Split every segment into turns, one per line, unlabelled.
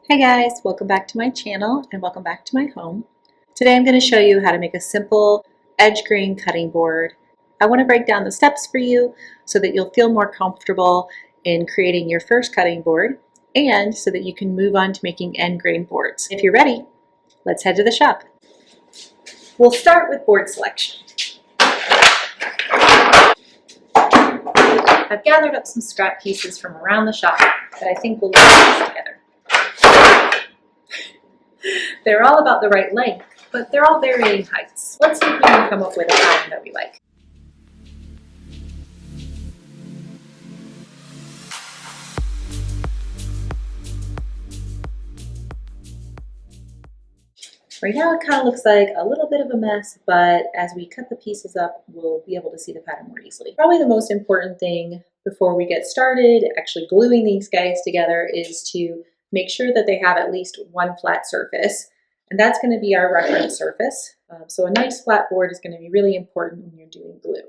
Hey guys, welcome back to my channel and welcome back to my home. Today I'm going to show you how to make a simple edge grain cutting board. I want to break down the steps for you so that you'll feel more comfortable in creating your first cutting board and so that you can move on to making end grain boards. If you're ready, let's head to the shop. We'll start with board selection. I've gathered up some scrap pieces from around the shop that I think will look nice together. They're all about the right length, but they're all varying heights. Let's see if we can come up with a pattern that we like. Right now it kind of looks like a little bit of a mess, but as we cut the pieces up, we'll be able to see the pattern more easily. Probably the most important thing before we get started actually gluing these guys together is to make sure that they have at least one flat surface. And that's going to be our reference surface. So a nice flat board is going to be really important when you're doing glue.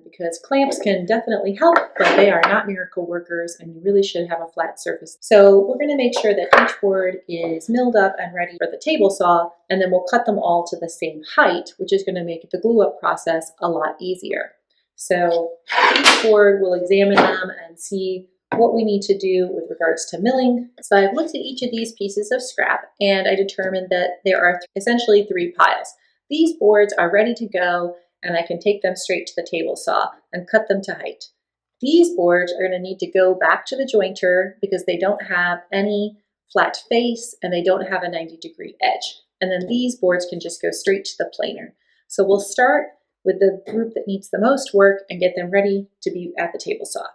Because clamps can definitely help, but they are not miracle workers and you really should have a flat surface. So we're going to make sure that each board is milled up and ready for the table saw, and then we'll cut them all to the same height, which is going to make the glue up process a lot easier. So each board, we'll examine them and see what we need to do with regards to milling. So I've looked at each of these pieces of scrap and I determined that there are essentially three piles. These boards are ready to go and I can take them straight to the table saw and cut them to height. These boards are going to need to go back to the jointer because they don't have any flat face and they don't have a 90-degree edge. And then these boards can just go straight to the planer. So we'll start with the group that needs the most work and get them ready to be at the table saw.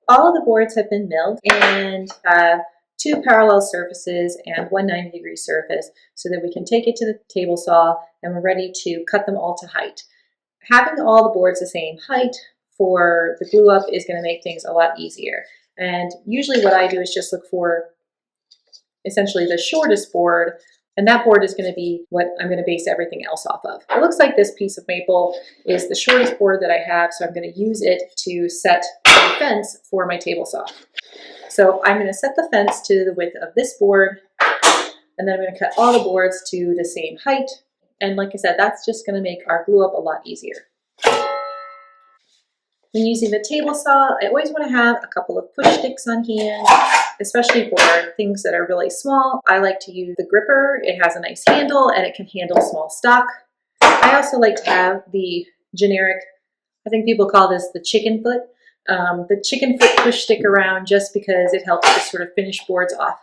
All of the boards have been milled and have two parallel surfaces and one 90-degree surface so that we can take it to the table saw and we're ready to cut them all to height. Having all the boards the same height for the glue up is going to make things a lot easier. And usually what I do is just look for essentially the shortest board, and that board is going to be what I'm going to base everything else off of. It looks like this piece of maple is the shortest board that I have, so I'm going to use it to set the fence for my table saw. So I'm going to set the fence to the width of this board, and then I'm going to cut all the boards to the same height. And like I said, that's just going to make our glue up a lot easier. When using the table saw, I always want to have a couple of push sticks on hand, especially for things that are really small. I like to use the gripper. It has a nice handle and it can handle small stock. I also like to have the generic, I think people call this the chicken foot push stick around just because it helps to sort of finish boards off.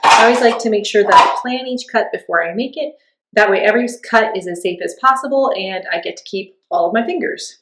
I always like to make sure that I plan each cut before I make it. That way every cut is as safe as possible and I get to keep all of my fingers.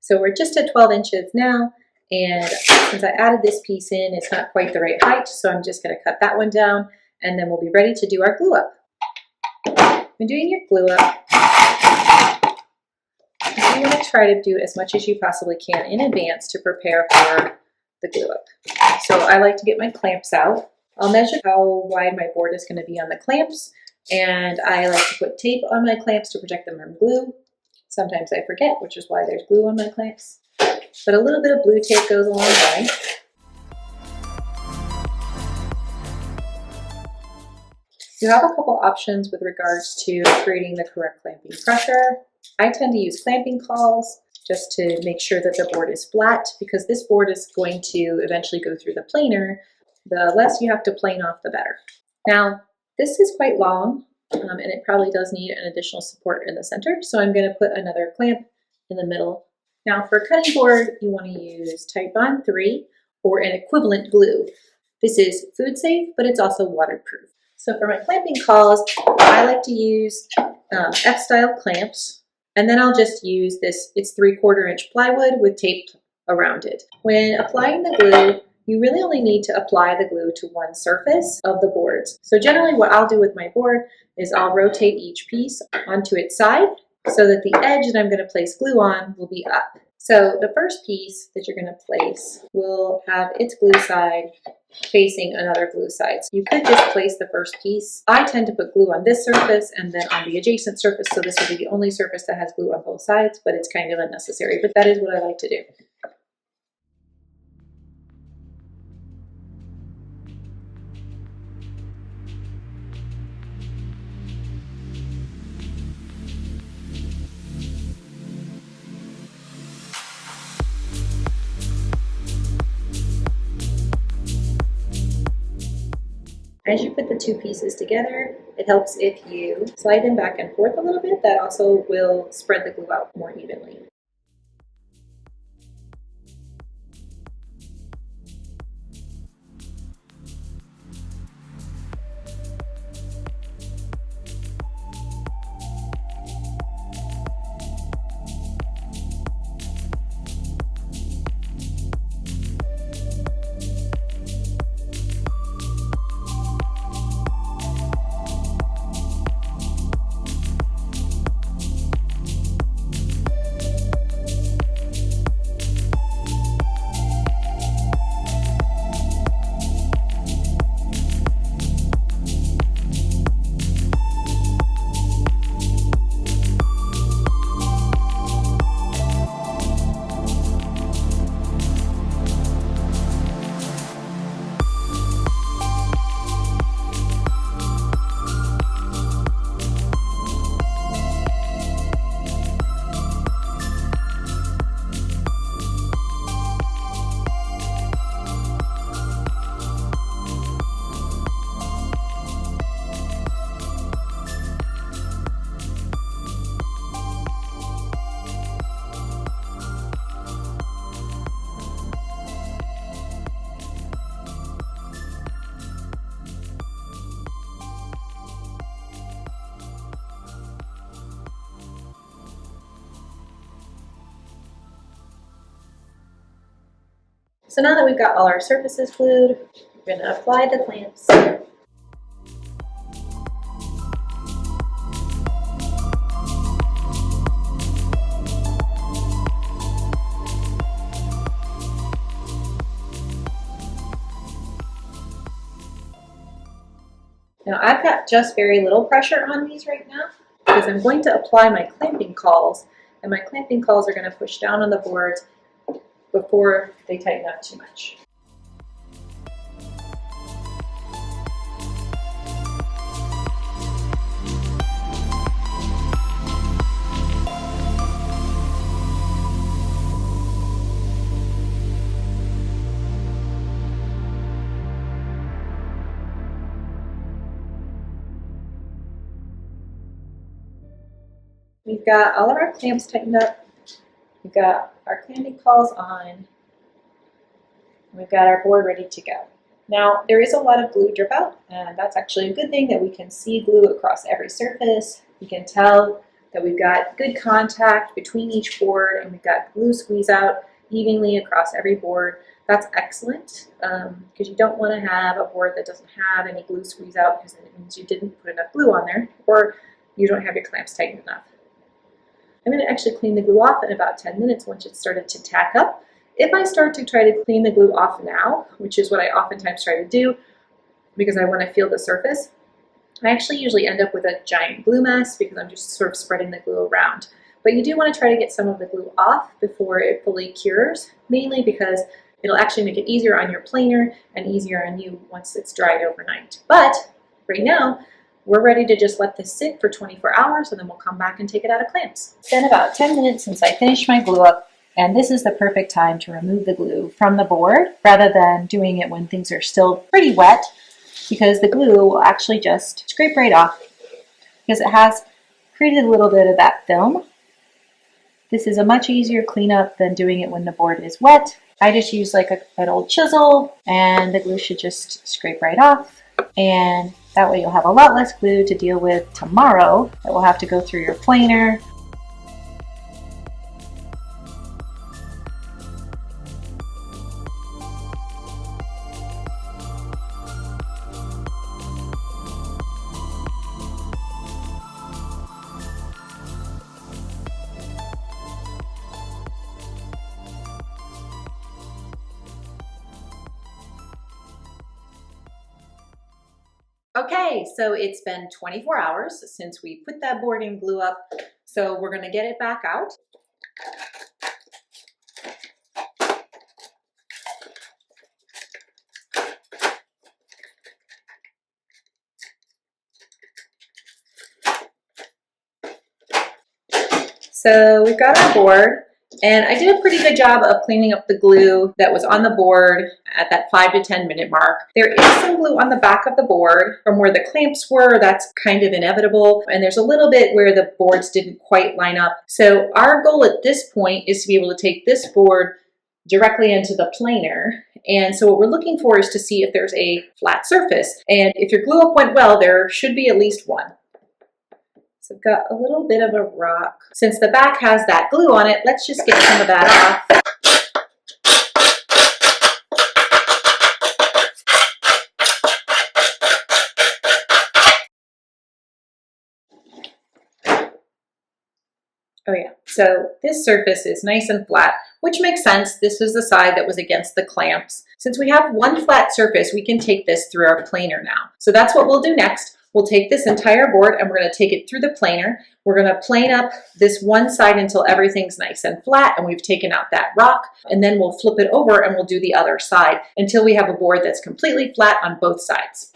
So we're just at 12 inches now, and since I added this piece in, it's not quite the right height, so I'm just going to cut that one down, and then we'll be ready to do our glue up. When doing your glue up, you want to try to do as much as you possibly can in advance to prepare for the glue up. So I like to get my clamps out. I'll measure how wide my board is going to be on the clamps, and I like to put tape on my clamps to protect them from glue. Sometimes I forget, which is why there's glue on my clamps. But a little bit of blue tape goes a long way. You have a couple options with regards to creating the correct clamping pressure. I tend to use clamping cauls just to make sure that the board is flat, because this board is going to eventually go through the planer. The less you have to plane off, the better. Now, this is quite long, and it probably does need an additional support in the center, so I'm going to put another clamp in the middle. Now, for a cutting board, you want to use Titebond 3 or an equivalent glue. This is food safe, but it's also waterproof. So for my clamping cauls, I like to use F-style clamps, and then I'll just use this, it's 3/4 inch plywood with tape around it. When applying the glue, you really only need to apply the glue to one surface of the boards. So generally what I'll do with my board is I'll rotate each piece onto its side so that the edge that I'm going to place glue on will be up. So the first piece that you're going to place will have its glue side facing another glue side. So you could just place the first piece. I tend to put glue on this surface and then on the adjacent surface, so this will be the only surface that has glue on both sides, but it's kind of unnecessary, but that is what I like to do. As you put the two pieces together, it helps if you slide them back and forth a little bit. That also will spread the glue out more evenly. So now that we've got all our surfaces glued, we're going to apply the clamps. Now I've got just very little pressure on these right now because I'm going to apply my clamping cauls, and my clamping cauls are going to push down on the boards before they tighten up too much. We've got all of our clamps tightened up. We've got our clamping cauls on. We've got our board ready to go. Now, there is a lot of glue drip out, and that's actually a good thing that we can see glue across every surface. You can tell that we've got good contact between each board and we've got glue squeeze out evenly across every board. That's excellent because you don't want to have a board that doesn't have any glue squeeze out because then it means you didn't put enough glue on there or you don't have your clamps tightened enough. I'm going to actually clean the glue off in about 10 minutes once it's started to tack up. If I start to try to clean the glue off now, which is what I oftentimes try to do because I want to feel the surface, I actually usually end up with a giant glue mess because I'm just sort of spreading the glue around. But you do want to try to get some of the glue off before it fully cures, mainly because it'll actually make it easier on your planer and easier on you once it's dried overnight. But right now, we're ready to just let this sit for 24 hours and then we'll come back and take it out of clamps. It's been about 10 minutes since I finished my glue up, and this is the perfect time to remove the glue from the board rather than doing it when things are still pretty wet, because the glue will actually just scrape right off because it has created a little bit of that film. This is a much easier cleanup than doing it when the board is wet. I just use like an old chisel and the glue should just scrape right off, and that way you'll have a lot less glue to deal with tomorrow that will have to go through your planer. Okay, so it's been 24 hours since we put that board and glue up, so we're going to get it back out. So we've got our board, and I did a pretty good job of cleaning up the glue that was on the board at that 5 to 10 minute mark. There is some glue on the back of the board from where the clamps were. That's kind of inevitable. And there's a little bit where the boards didn't quite line up. So our goal at this point is to be able to take this board directly into the planer. And so what we're looking for is to see if there's a flat surface. And if your glue up went well, there should be at least one. So I've got a little bit of a rock. Since the back has that glue on it, let's just get some of that off. Oh yeah, so this surface is nice and flat, which makes sense. This is the side that was against the clamps. Since we have one flat surface, we can take this through our planer now. So that's what we'll do next. We'll take this entire board and we're going to take it through the planer. We're going to plane up this one side until everything's nice and flat and we've taken out that rock, and then we'll flip it over and we'll do the other side until we have a board that's completely flat on both sides.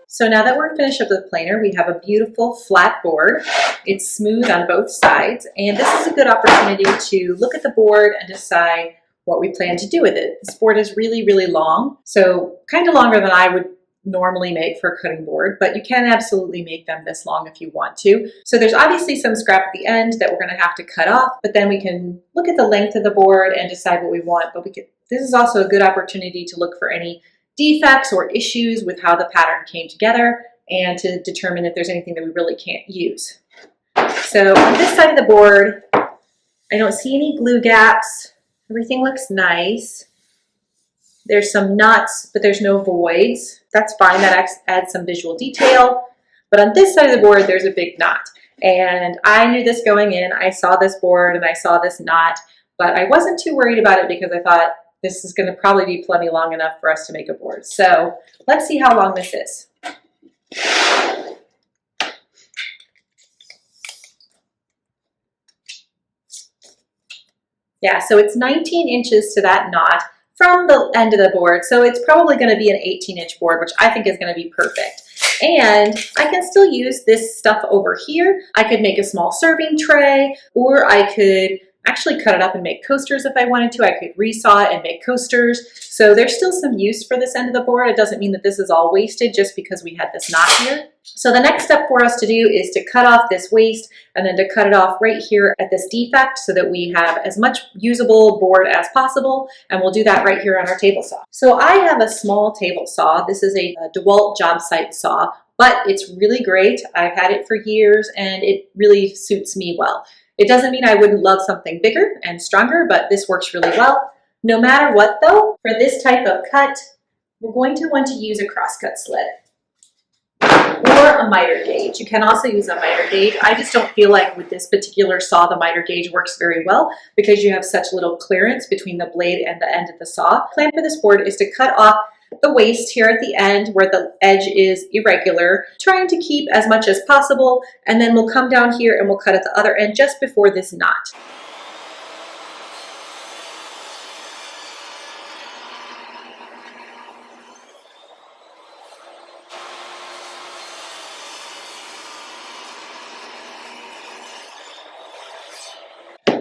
So now that we're finished up with the planer, we have a beautiful flat board. It's smooth on both sides, and this is a good opportunity to look at the board and decide what we plan to do with it. This board is really, really long, so kind of longer than I would normally make for a cutting board, but you can absolutely make them this long if you want to. So there's obviously some scrap at the end that we're going to have to cut off, but then we can look at the length of the board and decide what we want. But this is also a good opportunity to look for any defects or issues with how the pattern came together and to determine if there's anything that we really can't use. So on this side of the board, I don't see any glue gaps. Everything looks nice. There's some knots, but there's no voids. That's fine, that adds some visual detail. But on this side of the board, there's a big knot. And I knew this going in. I saw this board and I saw this knot, but I wasn't too worried about it because I thought this is going to probably be plenty long enough for us to make a board. So let's see how long this is. Yeah, so it's 19 inches to that knot from the end of the board. So it's probably going to be an 18-inch board, which I think is going to be perfect. And I can still use this stuff over here. I could make a small serving tray, or I could actually cut it up and make coasters if I wanted to. I could resaw it and make coasters. So there's still some use for this end of the board. It doesn't mean that this is all wasted just because we had this knot here. So the next step for us to do is to cut off this waste and then to cut it off right here at this defect so that we have as much usable board as possible. And we'll do that right here on our table saw. So I have a small table saw. This is a DeWalt job site saw, but it's really great. I've had it for years and it really suits me well. It doesn't mean I wouldn't love something bigger and stronger, but this works really well. No matter what though, for this type of cut, we're going to want to use a crosscut slit or a miter gauge. You can also use a miter gauge. I just don't feel like with this particular saw, the miter gauge works very well because you have such little clearance between the blade and the end of the saw. Plan for this board is to cut off the waste here at the end where the edge is irregular, trying to keep as much as possible, and then we'll come down here and we'll cut at the other end just before this knot.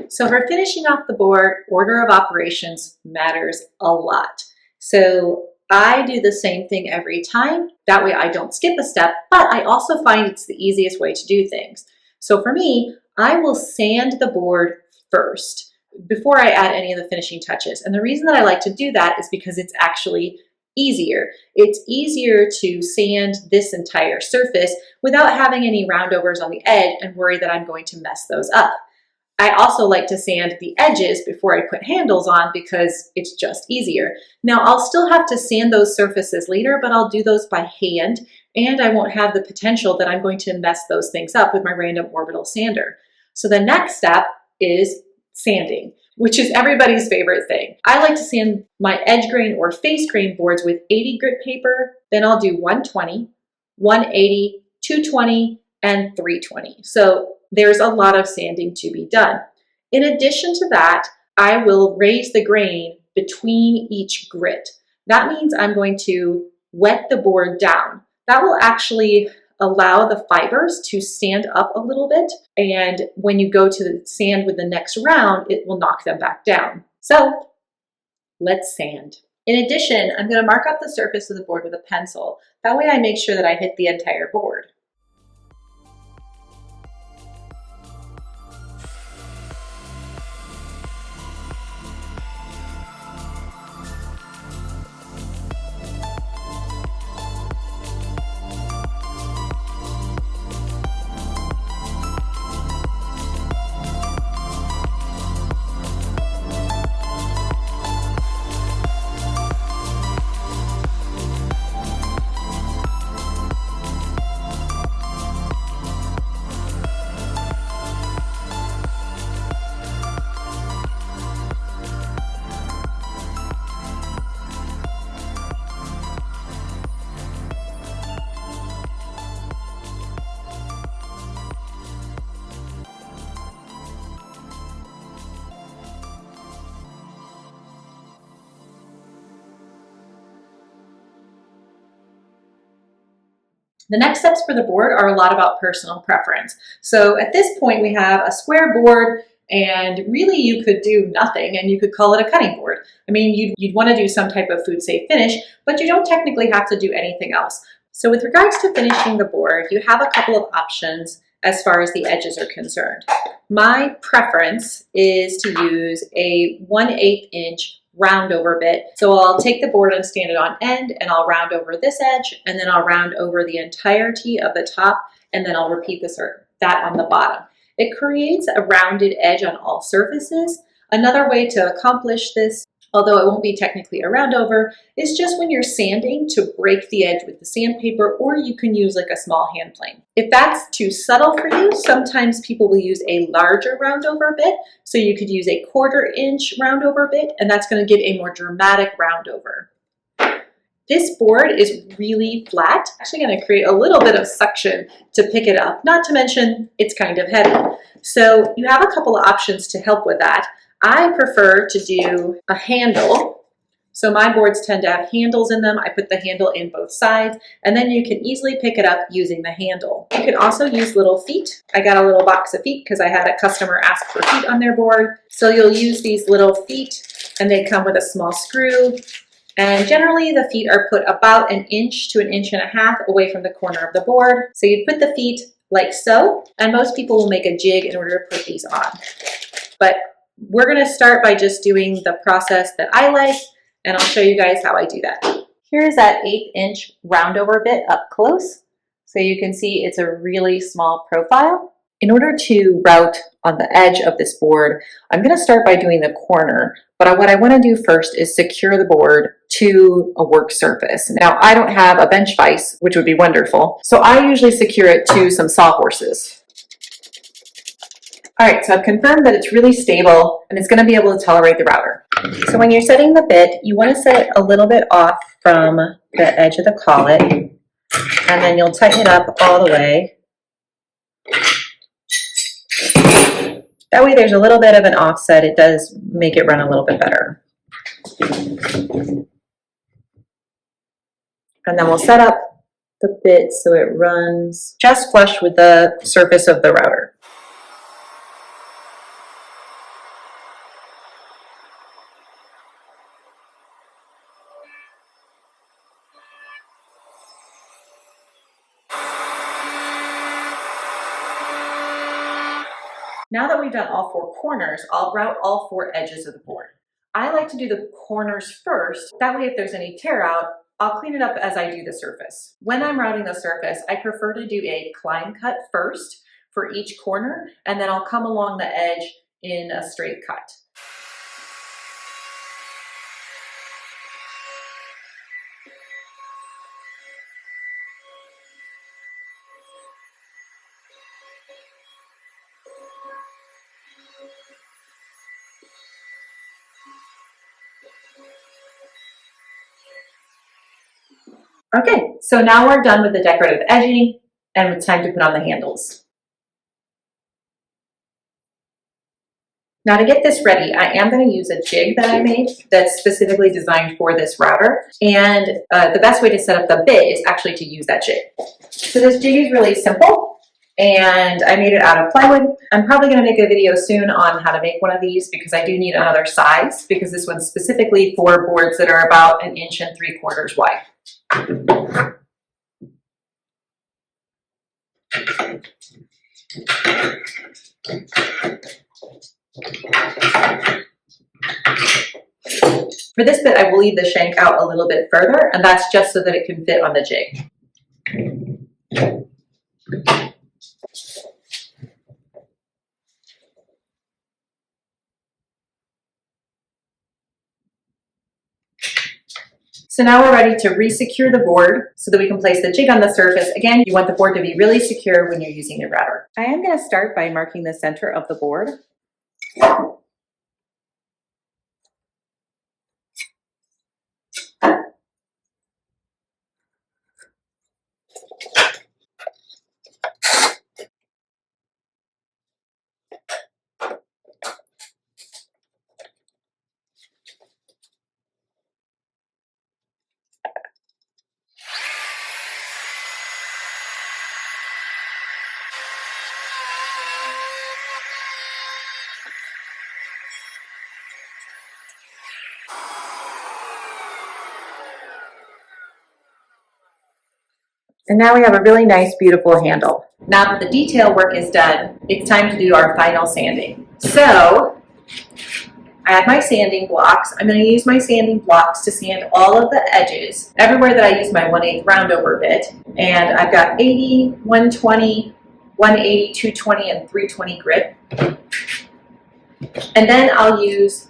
So for finishing off the board, order of operations matters a lot. So I do the same thing every time. That way I don't skip a step, but I also find it's the easiest way to do things. So for me, I will sand the board first before I add any of the finishing touches. And the reason that I like to do that is because it's actually easier. It's easier to sand this entire surface without having any roundovers on the edge and worry that I'm going to mess those up. I also like to sand the edges before I put handles on because it's just easier. Now I'll still have to sand those surfaces later, but I'll do those by hand and I won't have the potential that I'm going to mess those things up with my random orbital sander. So the next step is sanding, which is everybody's favorite thing. I like to sand my edge grain or face grain boards with 80 grit paper, then I'll do 120, 180, 220, and 320. So there's a lot of sanding to be done. In addition to that, I will raise the grain between each grit. That means I'm going to wet the board down. That will actually allow the fibers to stand up a little bit. And when you go to the sand with the next round, it will knock them back down. So let's sand. In addition, I'm going to mark up the surface of the board with a pencil. That way I make sure that I hit the entire board. The next steps for the board are a lot about personal preference. So at this point we have a square board and really you could do nothing and you could call it a cutting board. I mean, you'd want to do some type of food safe finish, but you don't technically have to do anything else. So with regards to finishing the board, you have a couple of options as far as the edges are concerned. My preference is to use a 1/8 inch round over bit. So I'll take the board and stand it on end and I'll round over this edge and then I'll round over the entirety of the top and then I'll repeat that on the bottom. It creates a rounded edge on all surfaces. Another way to accomplish this, although it won't be technically a round over, is just when you're sanding to break the edge with the sandpaper, or you can use like a small hand plane. If that's too subtle for you, sometimes people will use a larger round over bit. So you could use a 1/4 inch round over bit, and that's going to give a more dramatic round over. This board is really flat. Actually going to create a little bit of suction to pick it up, not to mention it's kind of heavy. So you have a couple of options to help with that. I prefer to do a handle So my boards tend to have handles in them. I put the handle in both sides, and then you can easily pick it up using the handle. You can also use little feet. I got a little box of feet because I had a customer ask for feet on their board. So you'll use these little feet, and they come with a small screw. And generally the feet are put about 1 inch to 1.5 inches away from the corner of the board. So you'd put the feet like so, and most people will make a jig in order to put these on. But we're gonna start by just doing the process that I like, and I'll show you guys how I do that. Here's that 1/8 inch roundover bit up close. So you can see it's a really small profile. In order to route on the edge of this board, I'm gonna start by doing the corner, but what I wanna do first is secure the board to a work surface. Now, I don't have a bench vise, which would be wonderful, so I usually secure it to some sawhorses. All right, so I've confirmed that it's really stable and it's gonna be able to tolerate the router. So when you're setting the bit, you wanna set it a little bit off from the edge of the collet, and then you'll tighten it up all the way. That way there's a little bit of an offset. It does make it run a little bit better. And then we'll set up the bit so it runs just flush with the surface of the router. Now that we've done all 4 corners, I'll route all 4 edges of the board. I like to do the corners first. That way if there's any tear out, I'll clean it up as I do the surface. When I'm routing the surface, I prefer to do a climb cut first for each corner, and then I'll come along the edge in a straight cut. Okay, so now we're done with the decorative edging and it's time to put on the handles. Now to get this ready, I am going to use a jig that I made that's specifically designed for this router. And the best way to set up the bit is actually to use that jig. So this jig is really simple and I made it out of plywood. I'm probably going to make a video soon on how to make one of these because I do need another size because this one's specifically for boards that are about 1 3/4 inches wide. For this bit, I will leave the shank out a little bit further, and that's just so that it can fit on the jig. So now we're ready to re-secure the board so that we can place the jig on the surface. Again, you want the board to be really secure when you're using your router. I am going to start by marking the center of the board. And now we have a really nice, beautiful handle. Now that the detail work is done, it's time to do our final sanding. So I have my sanding blocks. I'm going to use my sanding blocks to sand all of the edges, everywhere that I use my 1/8 roundover bit. And I've got 80, 120, 180, 220, and 320 grit. And then I'll use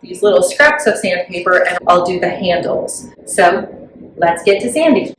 these little scraps of sandpaper and I'll do the handles. So let's get to sanding.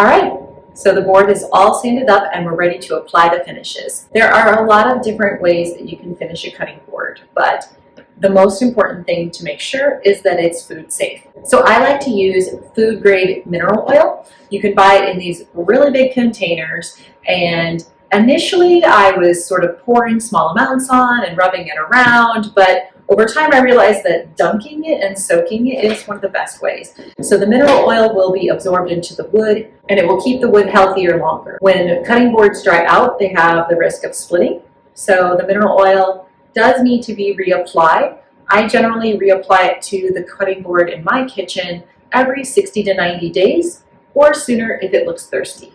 All right, so the board is all sanded up and we're ready to apply the finishes. There are a lot of different ways that you can finish a cutting board, but the most important thing to make sure is that it's food safe. So I like to use food grade mineral oil. You can buy it in these really big containers, and initially I was sort of pouring small amounts on and rubbing it around, but over time I realized that dunking it and soaking it is one of the best ways. So the mineral oil will be absorbed into the wood and it will keep the wood healthier longer. When cutting boards dry out, they have the risk of splitting. So the mineral oil does need to be reapplied. I generally reapply it to the cutting board in my kitchen every 60 to 90 days or sooner if it looks thirsty.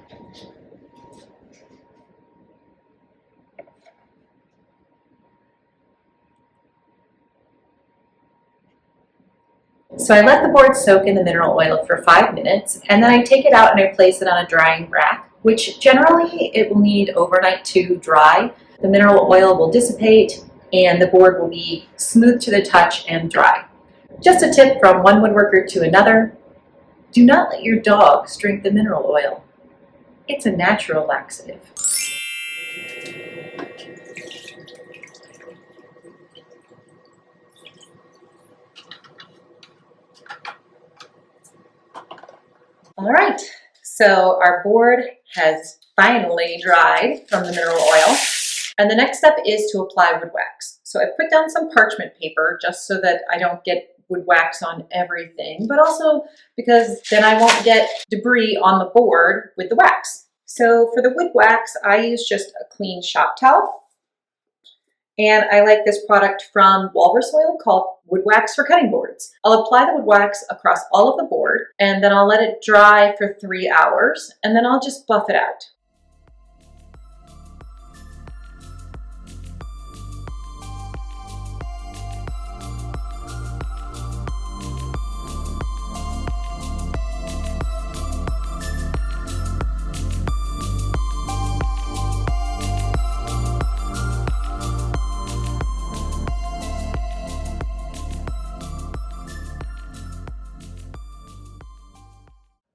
So I let the board soak in the mineral oil for 5 minutes, and then I take it out and I place it on a drying rack, which generally it will need overnight to dry. The mineral oil will dissipate and the board will be smooth to the touch and dry. Just a tip from one woodworker to another: do not let your dogs drink the mineral oil. It's a natural laxative. All right, so our board has finally dried from the mineral oil. And the next step is to apply wood wax. So I put down some parchment paper just so that I don't get wood wax on everything, but also because then I won't get debris on the board with the wax. So for the wood wax, I use just a clean shop towel. And I like this product from Walrus Oil called Wood Wax for Cutting Boards. I'll apply the wood wax across all of the board, and then I'll let it dry for 3 hours, and then I'll just buff it out.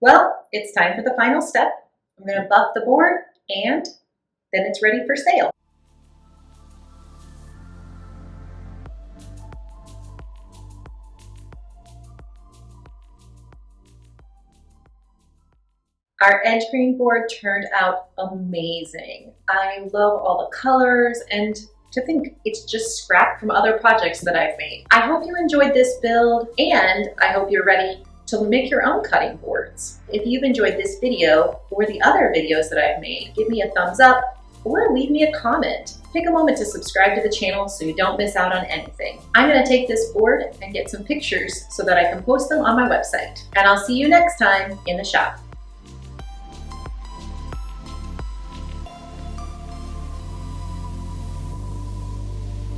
Well, it's time for the final step. I'm going to buff the board and then it's ready for sale. Our edge green board turned out amazing. I love all the colors, and to think it's just scrap from other projects that I've made. I hope you enjoyed this build, and I hope you're ready to make your own cutting boards. If you've enjoyed this video or the other videos that I've made, give me a thumbs up or leave me a comment. Take a moment to subscribe to the channel so you don't miss out on anything. I'm gonna take this board and get some pictures so that I can post them on my website. And I'll see you next time in the shop.